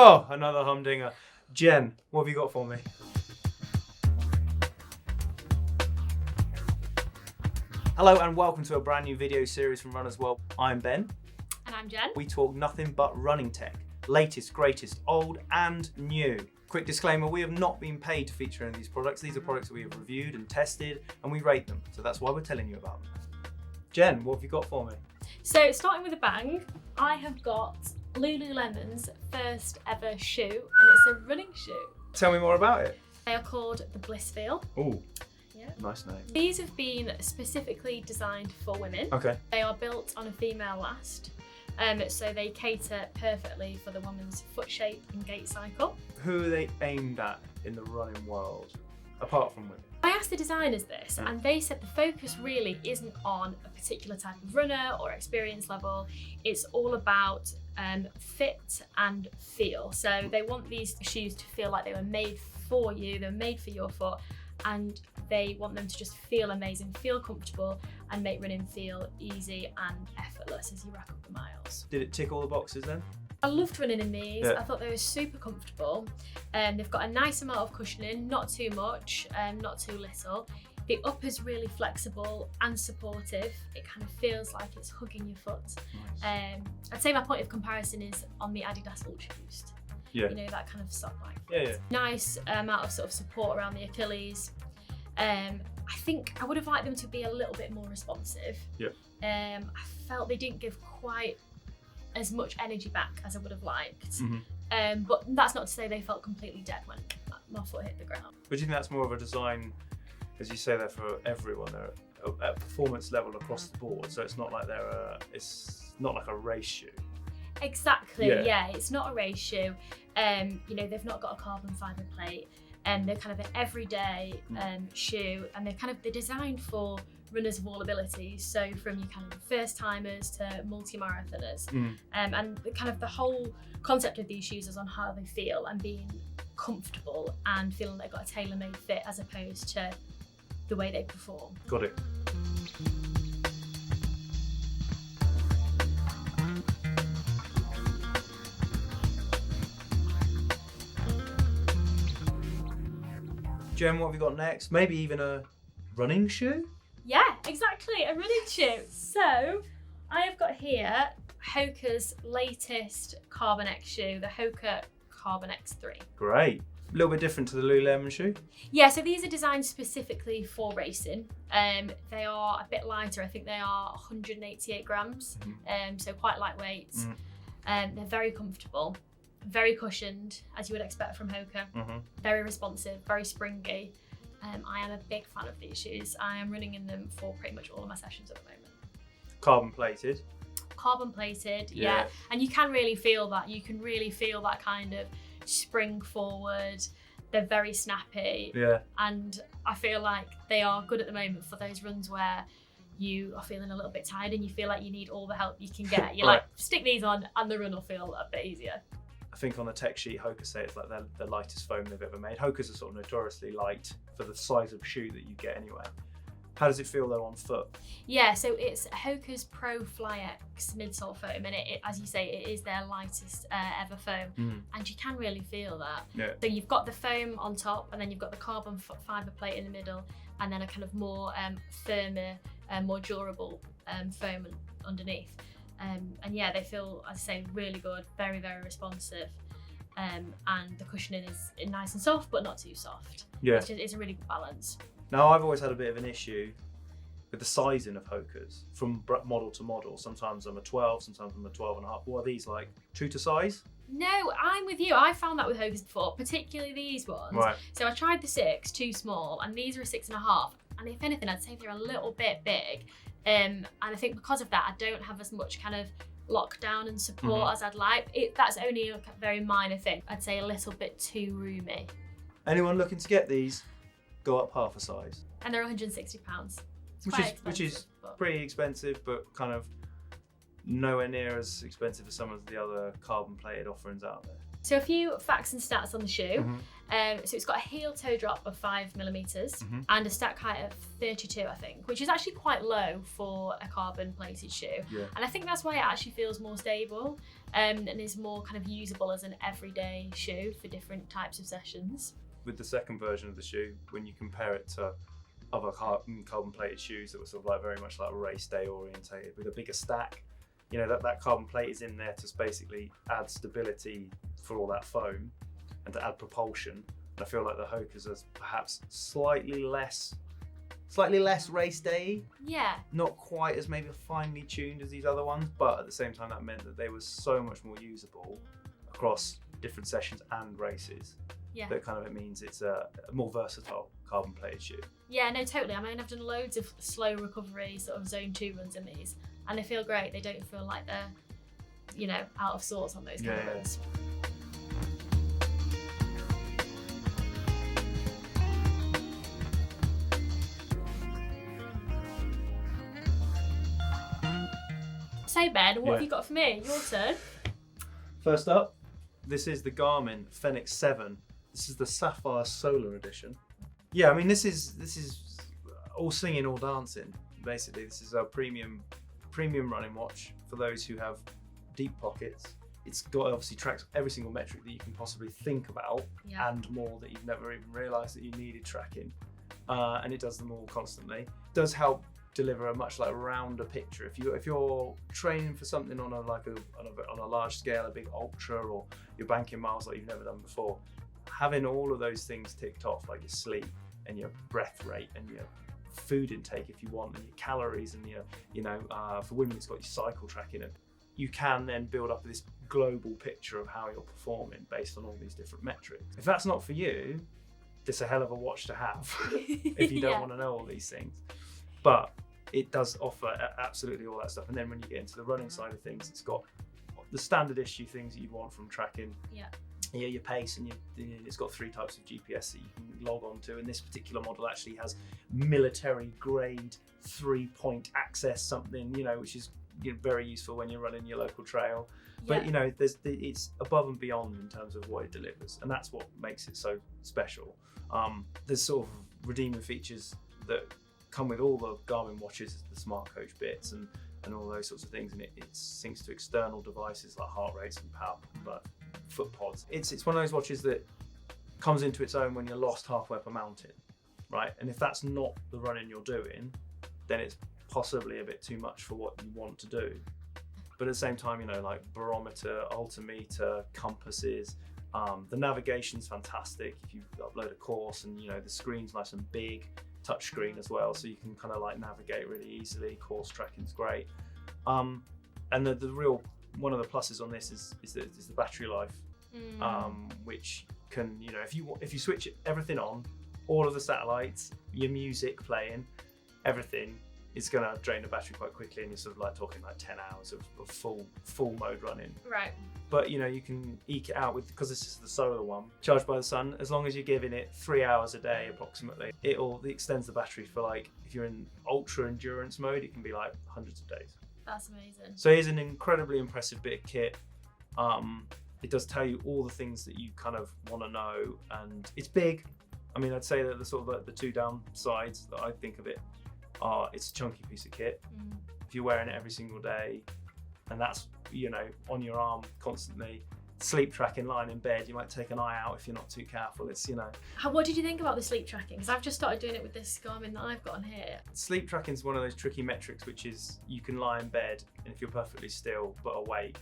Oh, another humdinger. Jen, what have you got for me? Hello and welcome to a brand new video series from Runners World. I'm Ben. And I'm Jen. We talk nothing but running tech. Latest, greatest, old and new. Quick disclaimer, we have not been paid to feature any of these products. These are products that we have reviewed and tested and we rate them. So that's why we're telling you about them. Jen, what have you got for me? So starting with a bang, I have got Lululemon's first ever shoe, and it's a running shoe. Tell me more about it. They are called the Blissfeel. Ooh, yeah. Nice name. These have been specifically designed for women. Okay. They are built on a female last, so they cater perfectly for the woman's foot shape and gait cycle. Who are they aimed at in the running world, apart from women? I asked the designers this and they said the focus really isn't on a particular type of runner or experience level. It's all about fit and feel. So they want these shoes to feel like they were made for you, they're made for your foot, and they want them to just feel amazing, feel comfortable, and make running feel easy and effortless as you rack up the miles. Did it tick all the boxes then? I loved running in these. Yeah. I thought they were super comfortable. They've got a nice amount of cushioning, not too much, not too little. The upper's really flexible and supportive. It kind of feels like it's hugging your foot. Nice. I'd say my point of comparison is on the Adidas Ultra Boost. Yeah. You know, that kind of sock-like. Yeah. Nice amount of sort of support around the Achilles. I think I would have liked them to be a little bit more responsive. Yeah. I felt they didn't give quite as much energy back as I would have liked. Mm-hmm. But that's not to say they felt completely dead when my foot hit the ground. But do you think that's more of a design, as you say, they're for everyone? They're at performance level across the board, so it's not like it's not like a race shoe. Exactly. Yeah. It's not a race shoe. You know, they've not got a carbon fibre plate. They're kind of an everyday shoe, and they're designed for runners of all abilities. So from your kind of first timers to multi-marathoners, and the whole concept of these shoes is on how they feel and being comfortable and feeling they've got a tailor-made fit as opposed to the way they perform. Got it. Jen, what have you got next? Maybe even a running shoe? Yeah, exactly, a running shoe. So I have got here Hoka's latest Carbon X shoe, the Hoka Carbon X3. Great. A little bit different to the Lululemon shoe. Yeah, so these are designed specifically for racing. They are a bit lighter. I think they are 188 grams, so quite lightweight. They're very comfortable, very cushioned, as you would expect from Hoka. Very responsive, very springy. I am a big fan of these shoes. I am running in them for pretty much all of my sessions at the moment. Carbon plated. Carbon plated, yeah. And you can really feel that. You can really feel that kind of spring forward. They're very snappy. Yeah. And I feel like they are good at the moment for those runs where you are feeling a little bit tired and you feel like you need all the help you can get. You're like, stick these on and the run will feel a bit easier. I think on the tech sheet, Hoka say it's like the lightest foam they've ever made. Hoka's are sort of notoriously light for the size of shoe that you get anyway. How does it feel though on foot? Yeah, so it's Hoka's Pro Fly X midsole foam, and it, as you say, it is their lightest ever foam, and you can really feel that. Yeah. So you've got the foam on top, and then you've got the carbon fibre plate in the middle, and then a kind of more firmer, more durable foam underneath. And yeah, they feel, as I say, really good, very, very responsive. And the cushioning is nice and soft, but not too soft. Yeah. It's a really good balance. Now, I've always had a bit of an issue with the sizing of Hoka's from model to model. Sometimes I'm a 12, sometimes I'm a 12 and a half. What are these like? True to size? No, I'm with you. I found that with Hoka's before, particularly these ones. Right. So I tried the 6, too small, and these are a 6.5. And if anything, I'd say they're a little bit big. And I think because of that, I don't have as much kind of lockdown and support as I'd like. That's only a very minor thing. I'd say a little bit too roomy. Anyone looking to get these, go up half a size. And they're £160. Which is pretty expensive, but kind of nowhere near as expensive as some of the other carbon plated offerings out there. So a few facts and stats on the shoe. So it's got a heel toe drop of 5mm and a stack height of 32, I think, which is actually quite low for a carbon plated shoe. Yeah. And I think that's why it actually feels more stable and is more kind of usable as an everyday shoe for different types of sessions. With the second version of the shoe, when you compare it to other carbon plated shoes that were sort of like very much like race day orientated with a bigger stack, you know, that carbon plate is in there to basically add stability for all that foam and to add propulsion. And I feel like the Hokas are perhaps slightly less race day. Yeah. Not quite as maybe finely tuned as these other ones, but at the same time that meant that they were so much more usable across different sessions and races. Yeah. That kind of it means it's a more versatile carbon plated shoe. Yeah, no, totally. I mean, I've done loads of slow recovery sort of zone 2 runs in these, and they feel great. They don't feel like they're, you know, out of sorts on those kind of runs. So Ben, what have you got for me? Your turn. First up, this is the Garmin Fenix 7. This is the Sapphire Solar Edition. Yeah, I mean this is all singing, all dancing. Basically, this is a premium running watch for those who have deep pockets. It's got obviously tracks every single metric that you can possibly think about and more that you've never even realised that you needed tracking, and it does them all constantly. It does help deliver a much like rounder picture. If you're training for something on a large scale, a big ultra, or you're banking miles like you've never done before, having all of those things ticked off, like your sleep and your breath rate and your food intake if you want, and your calories and your for women it's got your cycle tracking, and you can then build up this global picture of how you're performing based on all these different metrics. If that's not for you, it's a hell of a watch to have if you don't want to know all these things. But it does offer absolutely all that stuff. And then when you get into the running side of things, it's got the standard issue things that you want from tracking. Yeah, your pace, and it's got 3 types of GPS that you can log on to. And this particular model actually has military grade 3-point access something, which is very useful when you're running your local trail. But it's above and beyond in terms of what it delivers, and that's what makes it so special. There's sort of redeeming features that come with all the Garmin watches, the smart coach bits and all those sorts of things, and it syncs to external devices like heart rates and power, like foot pods. It's one of those watches that comes into its own when you're lost halfway up a mountain, right? And if that's not the running you're doing, then it's possibly a bit too much for what you want to do. But at the same time, like barometer, altimeter, compasses, the navigation's fantastic. If you upload a course, and the screen's nice and big, touch screen as well, so you can kind of like navigate really easily. Course tracking's great. And the real one of the pluses on this is the battery life, which can, if you switch everything on, all of the satellites, your music playing, everything, it's going to drain the battery quite quickly, and you're sort of like talking like 10 hours of full mode running. Right. But you can eke it out because this is the solar one, charged by the sun. As long as you're giving it 3 hours a day approximately, it extends the battery for, like, if you're in ultra endurance mode, it can be like hundreds of days. That's amazing. So it's an incredibly impressive bit of kit. It does tell you all the things that you kind of want to know, and it's big. I mean, I'd say that the sort of the 2 downsides that I think of it are, it's a chunky piece of kit. If you're wearing it every single day, and that's on your arm constantly, sleep tracking, lying in bed, you might take an eye out if you're not too careful. It's What did you think about the sleep tracking? Because I've just started doing it with this Garmin that I've got on here. Sleep tracking is one of those tricky metrics, which is you can lie in bed, and if you're perfectly still but awake,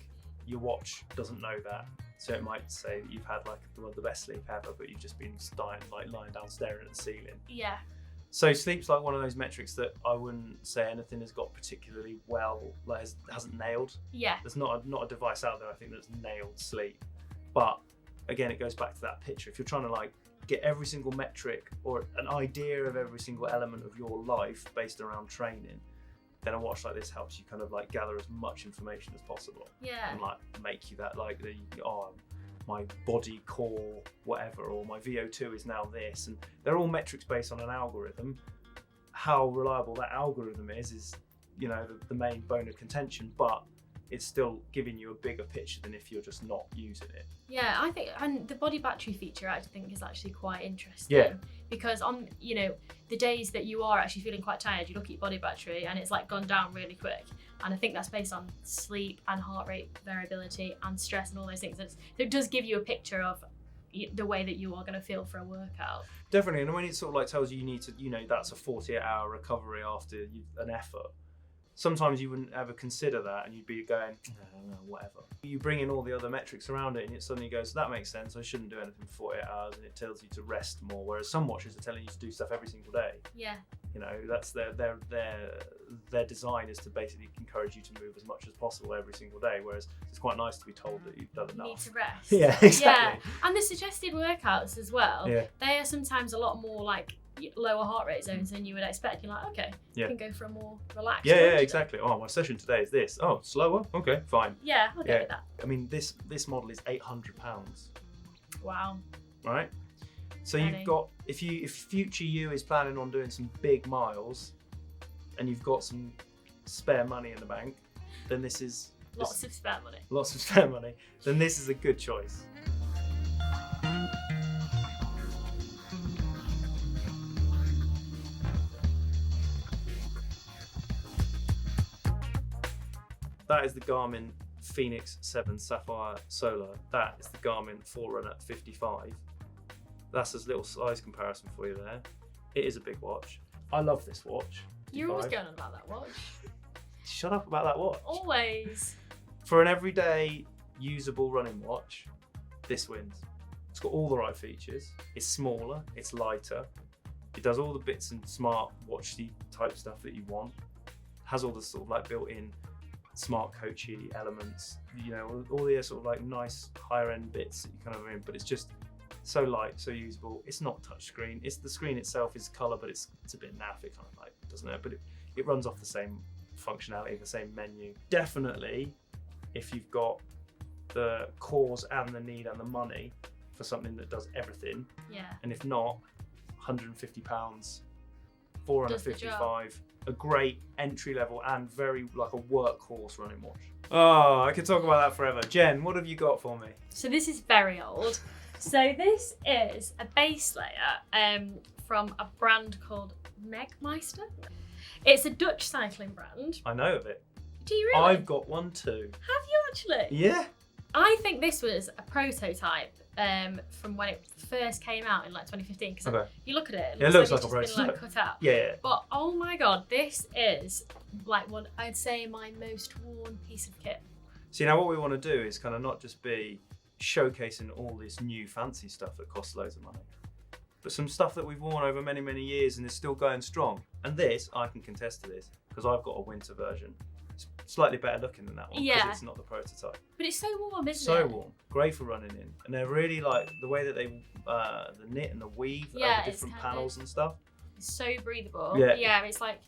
your watch doesn't know that. So it might say that you've had like the best sleep ever, but you've just been lying down staring at the ceiling. Yeah. So sleep's like one of those metrics that I wouldn't say anything has got particularly well, like hasn't nailed. Yeah. There's not a device out there, I think, that's nailed sleep. But again, it goes back to that picture. If you're trying to like get every single metric or an idea of every single element of your life based around training, then a watch like this helps you kind of like gather as much information as possible. Yeah. And like make you that like my body core whatever, or my VO2 is now this, and they're all metrics based on an algorithm. How reliable that algorithm is the main bone of contention, but it's still giving you a bigger picture than if you're just not using it. Yeah, I think, and the body battery feature I think is actually quite interesting. Yeah. Because on, you know, the days that you are actually feeling quite tired, you look at your body battery and it's like gone down really quick. And I think that's based on sleep and heart rate variability and stress and all those things. So it does give you a picture of the way that you are going to feel for a workout. Definitely, and when it sort of like tells you need to, you know, that's a 48-hour recovery after an effort. Sometimes you wouldn't ever consider that, and you'd be going, no, whatever. You bring in all the other metrics around it, and it suddenly goes, that makes sense. I shouldn't do anything for 48 hours, and it tells you to rest more. Whereas some watches are telling you to do stuff every single day. Yeah. You know, that's their design is to basically encourage you to move as much as possible every single day. Whereas it's quite nice to be told that you've done enough. You need to rest. Yeah, exactly. Yeah, and the suggested workouts as well. Yeah. They are sometimes a lot more like lower heart rate zones than you would expect. You're like, okay, you can go for a more relaxed. Yeah, exactly. Oh, my session today is this. Oh, slower. Okay, fine. Yeah, I'll go with that. I mean, this model is £800. Wow. Right. So you've got if future you is planning on doing some big miles, and you've got some spare money in the bank, then this is lots of spare money. Lots of spare money. Then this is a good choice. That is the Garmin Fenix 7 Sapphire Solar. That is the Garmin Forerunner 55. That's a little size comparison for you there. It is a big watch. I love this watch. 55. You're always going on about that watch. Shut up about that watch. Always. For an everyday usable running watch, this wins. It's got all the right features. It's smaller, it's lighter. It does all the bits and smart watchy type stuff that you want. Has all the sort of like built-in smart coachy elements, you know, all the sort of like nice higher end bits that you kind of in, but it's just so light, so usable. It's not touchscreen. It's the screen itself is color, but it's a bit naff. It kind of like doesn't it? But it runs off the same functionality, the same menu. Definitely, if you've got the cause and the need and the money for something that does everything. Yeah. And if not, £150, Forerunner 55. A great entry level and very like a workhorse running watch. Oh, I could talk about that forever. Jen, what have you got for me? So this is very old. So this is a base layer from a brand called Megmeister. It's a Dutch cycling brand. I know of it. Do you really? I've got one too. Have you actually? Yeah. I think this was a prototype from when it first came out in like 2015. Because you look at it, it looks like it's a just been like cut out. Yeah. But oh my god, this is like one I'd say my most worn piece of kit. See, now what we want to do is kind of not just be showcasing all this new fancy stuff that costs loads of money, but some stuff that we've worn over many, many years and is still going strong. And this, I can contest to this because I've got a winter version. It's slightly better looking than that one because it's not the prototype. But it's so warm, isn't it? So warm. Great for running in. And they're really like the way that they, the knit and the weave over different panels and stuff. It's so breathable. Yeah. Yeah, it's like...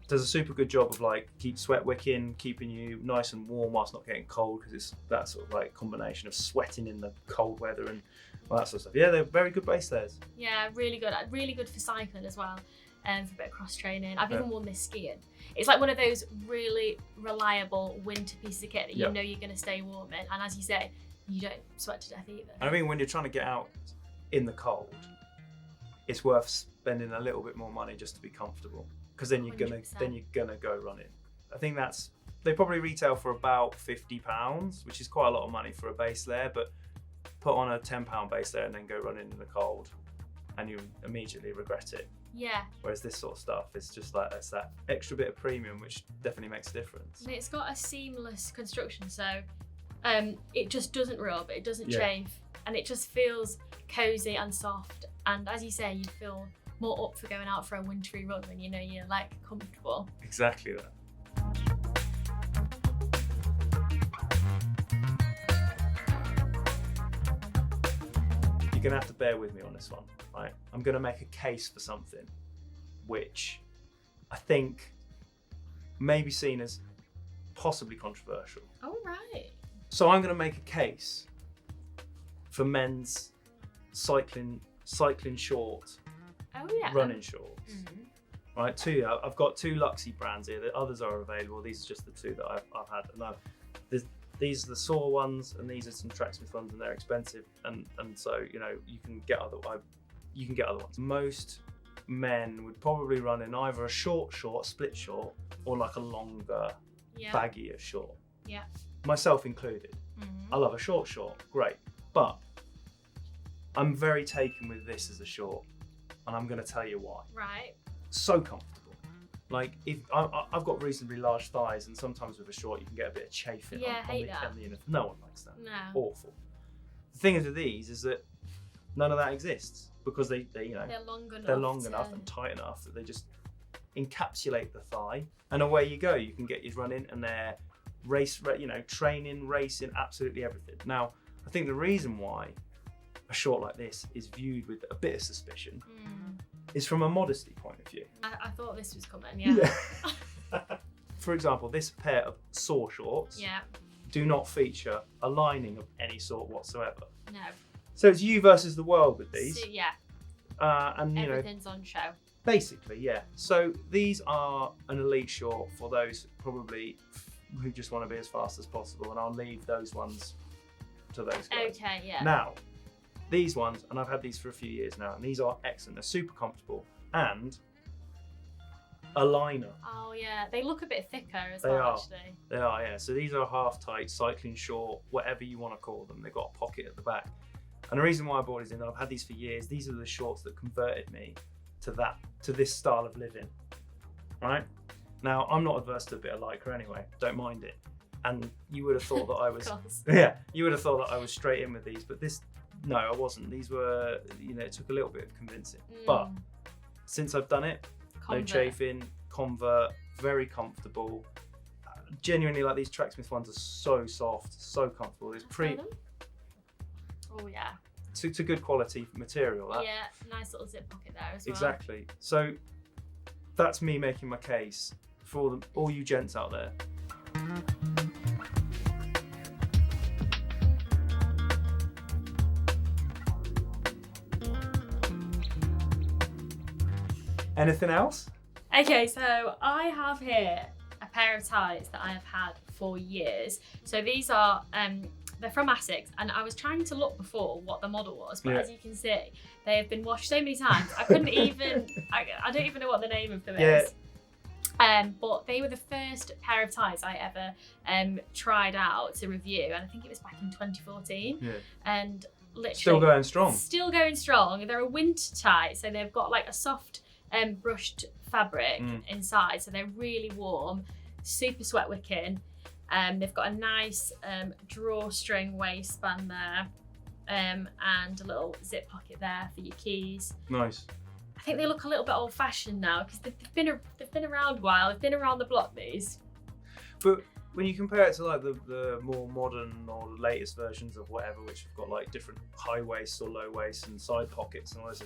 does a super good job of like keep sweat wicking, keeping you nice and warm whilst not getting cold, because it's that sort of like combination of sweating in the cold weather and all that sort of stuff. Yeah, they're very good base layers. Yeah, really good. Really good for cycling as well, for a bit of cross training. I've even worn this skiing. It's like one of those really reliable winter pieces of kit that you know you're going to stay warm in, and as you say, you don't sweat to death either. I mean, when you're trying to get out in the cold, it's worth spending a little bit more money just to be comfortable. Because then you're gonna go running. I think they probably retail for about £50, which is quite a lot of money for a base layer. But put on a £10 base layer and then go running in the cold, and you immediately regret it. Yeah. Whereas this sort of stuff is just like it's that extra bit of premium, which definitely makes a difference. And it's got a seamless construction, so it just doesn't rub, it doesn't chafe, and it just feels cozy and soft. And as you say, you feel more up for going out for a wintry run when you know you're like comfortable. Exactly that. You're gonna have to bear with me on this one, right? I'm gonna make a case for something which I think may be seen as possibly controversial. Oh, right. So I'm gonna make a case for men's cycling short, running shorts. right? Two. I've got 2 Luxy brands here. The others are available. These are just the 2 that I've had. And these are the Soar ones, and these are some Tracksmith ones, and they're expensive. And so you know you can get other ones. Most men would probably run in either a short, split short, or like a longer, baggier short. Yeah. Myself included. I love a short, great, but I'm very taken with this as a short, and I'm going to tell you why. Right. So comfortable. Like if I've got reasonably large thighs, and sometimes with a short you can get a bit of chafing. Yeah, hate that. On the inner. No one likes that. No. Awful. The thing is with these is that none of that exists because they you know they're long enough and tight enough that they just encapsulate the thigh, and away you go. You can get your running, and they're training, racing, absolutely everything. Now, I think the reason why a short like this is viewed with a bit of suspicion is from a modesty point of view. I thought this was coming, yeah. For example, this pair of Soar shorts do not feature a lining of any sort whatsoever. No. So it's you versus the world with these. So, yeah. And you everything's on show. Basically, yeah. So these are an elite short for those probably who just want to be as fast as possible, and I'll leave those ones to those guys. Okay, yeah. Now, these ones, and I've had these for a few years now, and these are excellent. They're super comfortable and a liner. Oh yeah, they look a bit thicker as well, actually. They are, yeah. So these are half tight, cycling short, whatever you want to call them. They've got a pocket at the back. And the reason why I bought these in, I've had these for years. These are the shorts that converted me to this style of living, right? Now, I'm not adverse to a bit of lycra anyway, don't mind it. And you would have thought that I was, you would have thought that I was straight in with these, but no, I wasn't. These were, it took a little bit of convincing. But since I've done it, no chafing, convert, very comfortable. Genuinely, like these Tracksmith ones are so soft, so comfortable. It's Oh yeah. It's a good quality material. That. Yeah, nice little zip pocket there as well. Exactly. So that's me making my case for all you gents out there. Anything else? Okay, so I have here a pair of tights that I have had for years. So these are they're from Asics, and I was trying to look before what the model was, but as you can see, they have been washed so many times. I couldn't even, I don't even know what the name of them is. But they were the first pair of tights I ever tried out to review, and I think it was back in 2014. Yeah. And literally still going strong. Still going strong. They're a winter tight, so they've got like a soft brushed fabric inside, so they're really warm, super sweat wicking. They've got a nice drawstring waistband there, and a little zip pocket there for your keys. Nice. I think they look a little bit old-fashioned now because they've been around a while. They've been around the block, these. But when you compare it to like the more modern or the latest versions of whatever, which have got like different high waists or low waists and side pockets and all this,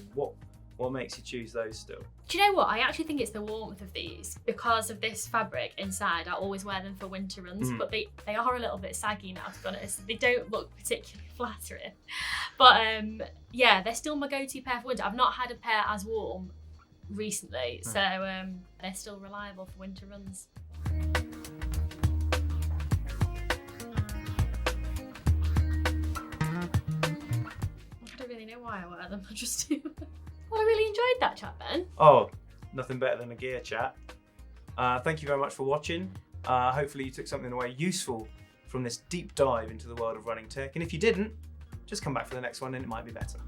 what makes you choose those still? Do you know what? I actually think it's the warmth of these because of this fabric inside. I always wear them for winter runs, but they are a little bit saggy now, to be honest. They don't look particularly flattering. But yeah, they're still my go-to pair for winter. I've not had a pair as warm recently, so they're still reliable for winter runs. I don't really know why I wear them. I just do. Well, I really enjoyed that chat, Ben. Oh, nothing better than a gear chat. Thank you very much for watching. Hopefully you took something away useful from this deep dive into the world of running tech. And if you didn't, just come back for the next one and it might be better.